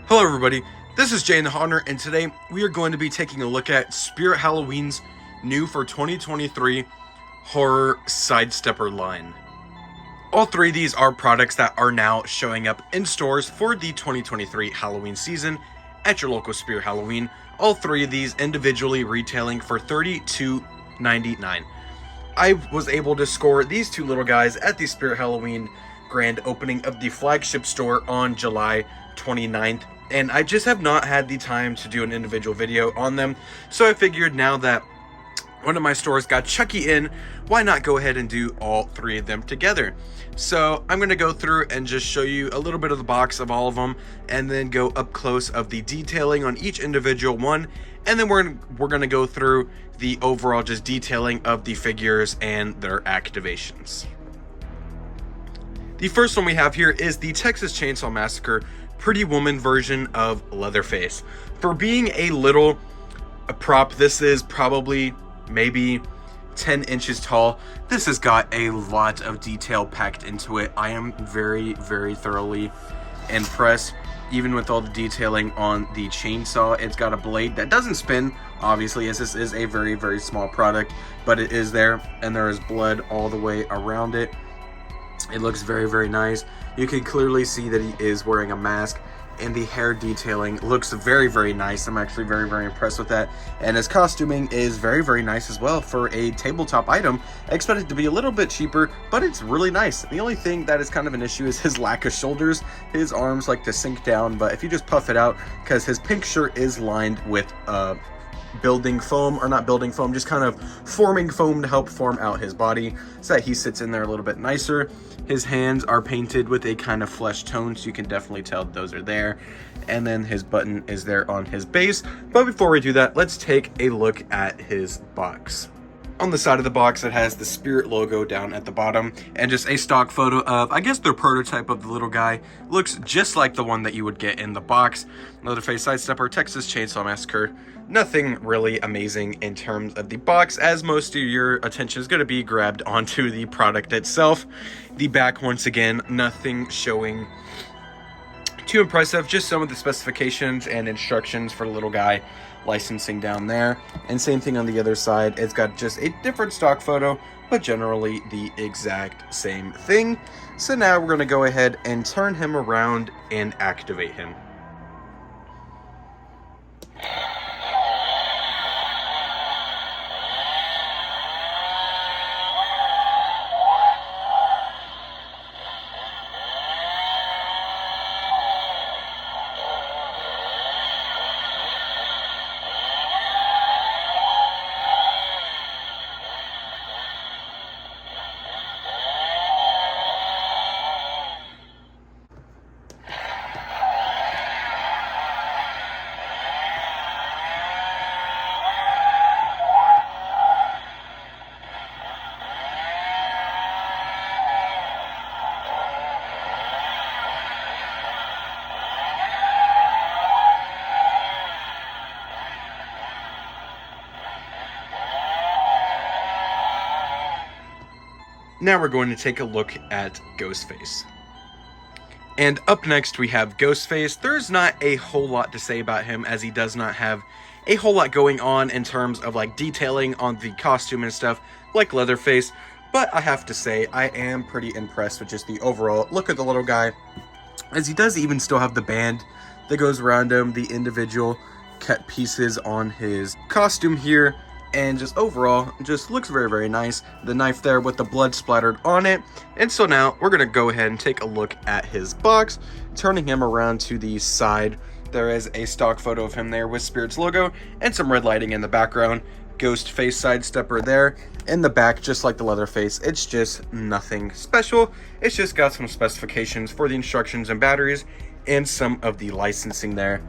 Hello everybody, this is Jay the Hunter, and today we are going to be taking a look at Spirit Halloween's new for 2023 horror sidestepper line. All three of these are products that are now showing up in stores for the 2023 Halloween season at your local Spirit Halloween. All three of these individually retailing for $32.99. I was able to score these two little guys at the Spirit Halloween grand opening of the flagship store on July 29th. And I just have not had the time to do an individual video on them. So I figured now that one of my stores got Chucky in, why not go ahead and do all three of them together? So I'm going to go through and just show you a little bit of the box of all of them, and then go up close of the detailing on each individual one. And then we're going to go through the overall just detailing of the figures and their activations. The first one we have here is the Texas Chainsaw Massacre Pretty Woman version of Leatherface. For being a prop, this is probably maybe 10 inches tall. This has got a lot of detail packed into it. I am very, very thoroughly impressed, even with all the detailing on the chainsaw. It's got a blade that doesn't spin, obviously, as this is a very, very small product, but it is there, and there is blood all the way around it. It looks very, very nice. You can clearly see that he is wearing a mask, and the hair detailing looks very, very nice. I'm actually very, very impressed with that. And his costuming is very, very nice as well for a tabletop item. I expect it to be a little bit cheaper, but it's really nice. The only thing that is kind of an issue is his lack of shoulders. His arms like to sink down, but if you just puff it out, because his pink shirt is lined with building foam, or not building foam, just kind of forming foam to help form out his body so that he sits in there a little bit nicer. His hands are painted with a kind of flesh tone, so you can definitely tell those are there. And then his button is there on his base. But before we do that, let's take a look at his box. On the side of the box, it has the Spirit logo down at the bottom, and just a stock photo of, I guess, their prototype of the little guy. Looks just like the one that you would get in the box. Leatherface Sidestepper, Texas Chainsaw Massacre. Nothing really amazing in terms of the box, as most of your attention is going to be grabbed onto the product itself. The back, once again, nothing showing too impressive, just some of the specifications and instructions for the little guy, licensing down there. And same thing on the other side. It's got just a different stock photo, but generally the exact same thing. So now we're going to go ahead and turn him around and activate him. Now we're going to take a look at Ghostface. And up next we have Ghostface. There's not a whole lot to say about him, as he does not have a whole lot going on in terms of like detailing on the costume and stuff like Leatherface. But I have to say, I am pretty impressed with just the overall look of the little guy, as he does even still have the band that goes around him, the individual cut pieces on his costume here. And just overall, just looks very, very nice. The knife there with the blood splattered on it. And so now we're going to go ahead and take a look at his box. Turning him around to the side, there is a stock photo of him there with Spirit's logo and some red lighting in the background. Ghostface Sidestepper there. In the back, just like the Leatherface, it's just nothing special. It's just got some specifications for the instructions and batteries and some of the licensing there.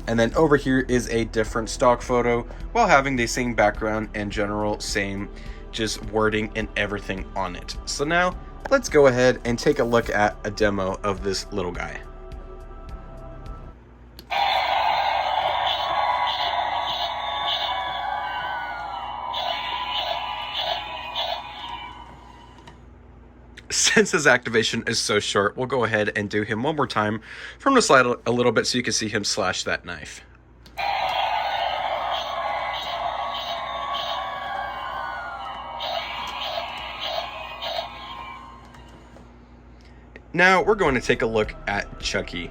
And then over here is a different stock photo while having the same background and general same just wording and everything on it. So now let's go ahead and take a look at a demo of this little guy. since his activation is so short, we'll go ahead and do him one more time from the side a little bit so you can see him slash that knife. Now we're going to take a look at Chucky.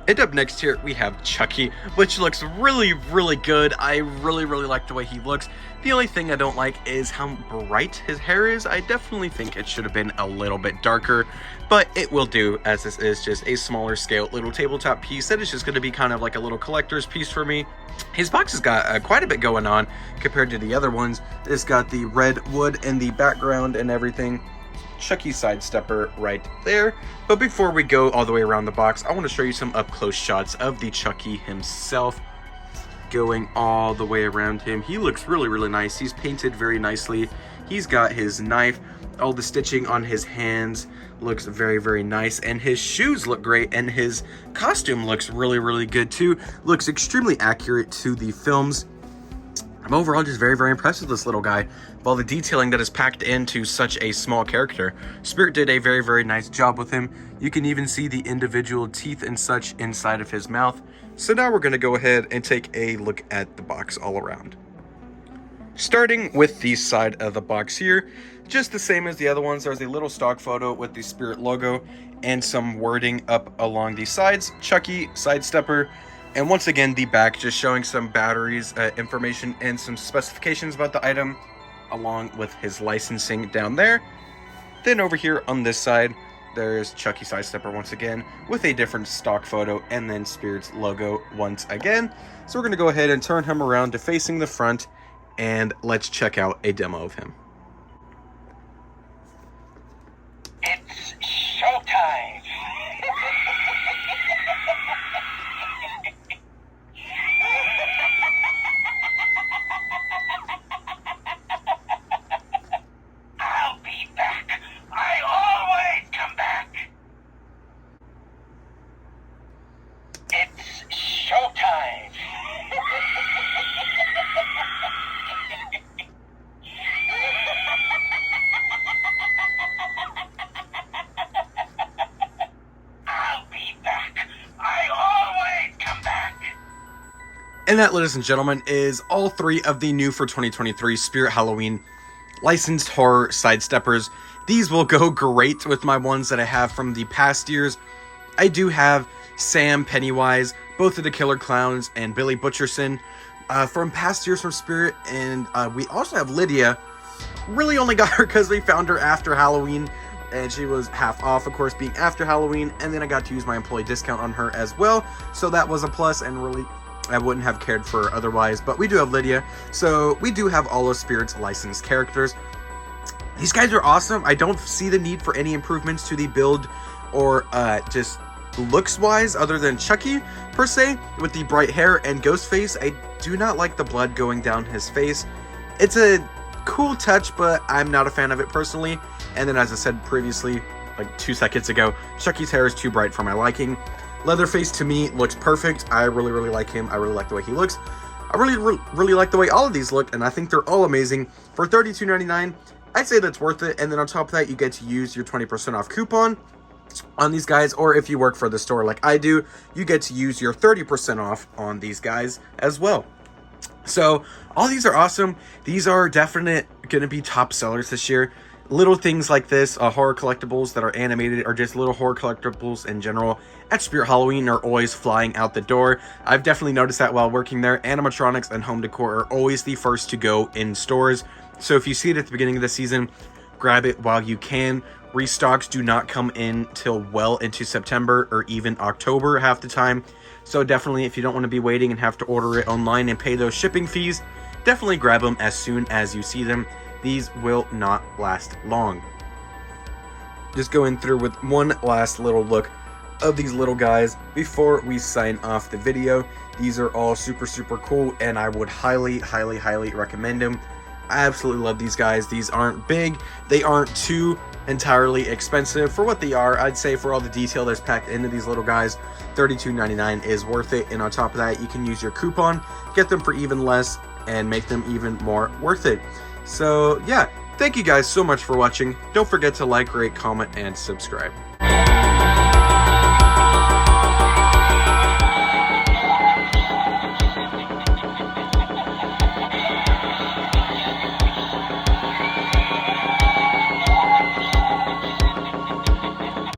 And up next here, we have Chucky, which looks really, really good. I really, really like the way he looks. The only thing I don't like is how bright his hair is. I definitely think it should have been a little bit darker, but it will do, as this is just a smaller scale little tabletop piece that is just going to be kind of like a little collector's piece for me. His box has got quite a bit going on compared to the other ones. It's got the red wood in the background and everything. Chucky sidestepper right there. But before we go all the way around the box, I want to show you some up close shots of the Chucky himself, going all the way around him. He looks really, really nice. He's painted very nicely. He's got his knife. All the stitching on his hands looks very, very nice, and his shoes look great, and his costume looks really, really good too. Looks extremely accurate to the films. I'm overall just very, very impressed with this little guy. All the detailing that is packed into such a small character. Spirit did a very, very nice job with him. You can even see the individual teeth and such inside of his mouth. So now we're going to go ahead and take a look at the box all around. Starting with the side of the box here, just the same as the other ones, there's a little stock photo with the Spirit logo and some wording up along the sides. Chucky, sidestepper. And once again, the back just showing some batteries, information, and some specifications about the item, along with his licensing down there. Then over here on this side, there's Chucky sidestepper once again, with a different stock photo, and then Spirit's logo once again. So we're going to go ahead and turn him around to facing the front, and let's check out a demo of him. It's showtime! I'll be back. I always come back. It's showtime. And that, ladies and gentlemen, is all three of the new for 2023 Spirit Halloween licensed horror sidesteppers. These will go great with my ones that I have from the past years. I do have Sam Pennywise, both of the Killer Klowns, and Billy Butcherson from past years from Spirit. And we also have Lydia. Really only got her because we found her after Halloween, and she was half off, of course, being after Halloween. And then I got to use my employee discount on her as well, so that was a plus, and really I wouldn't have cared for her otherwise. But we do have Lydia, so we do have all of Spirit's licensed characters. These guys are awesome. I don't see the need for any improvements to the build or just looks wise other than Chucky per se with the bright hair and Ghostface. I do not like the blood going down his face. It's a cool touch, but I'm not a fan of it personally. And then, as I said previously, like 2 seconds ago, Chucky's hair is too bright for my liking. Leatherface to me looks perfect. I really, really like him. I really like the way he looks. I really like the way all of these look, and I think they're all amazing. For $32.99, I'd say that's worth it. And then on top of that, you get to use your 20% off coupon on these guys, or if you work for the store like I do, you get to use your 30% off on these guys as well. So all these are awesome. These are definitely going to be top sellers this year. Little things like this, horror collectibles that are animated, or just little horror collectibles in general at Spirit Halloween are always flying out the door. I've definitely noticed that while working there. Animatronics and home decor are always the first to go in stores. So if you see it at the beginning of the season, grab it while you can. Restocks do not come in till well into September or even October half the time. So definitely, if you don't want to be waiting and have to order it online and pay those shipping fees, definitely grab them as soon as you see them. These will not last long. Just going through with one last little look of these little guys before we sign off the video. These are all super, super cool, and I would highly, highly, highly recommend them. I absolutely love these guys. These aren't big. They aren't too entirely expensive for what they are. I'd say for all the detail that's packed into these little guys, $32.99 is worth it. And on top of that, you can use your coupon, get them for even less, and make them even more worth it. So yeah, Thank you guys so much for watching. Don't forget to like, rate, comment, and subscribe.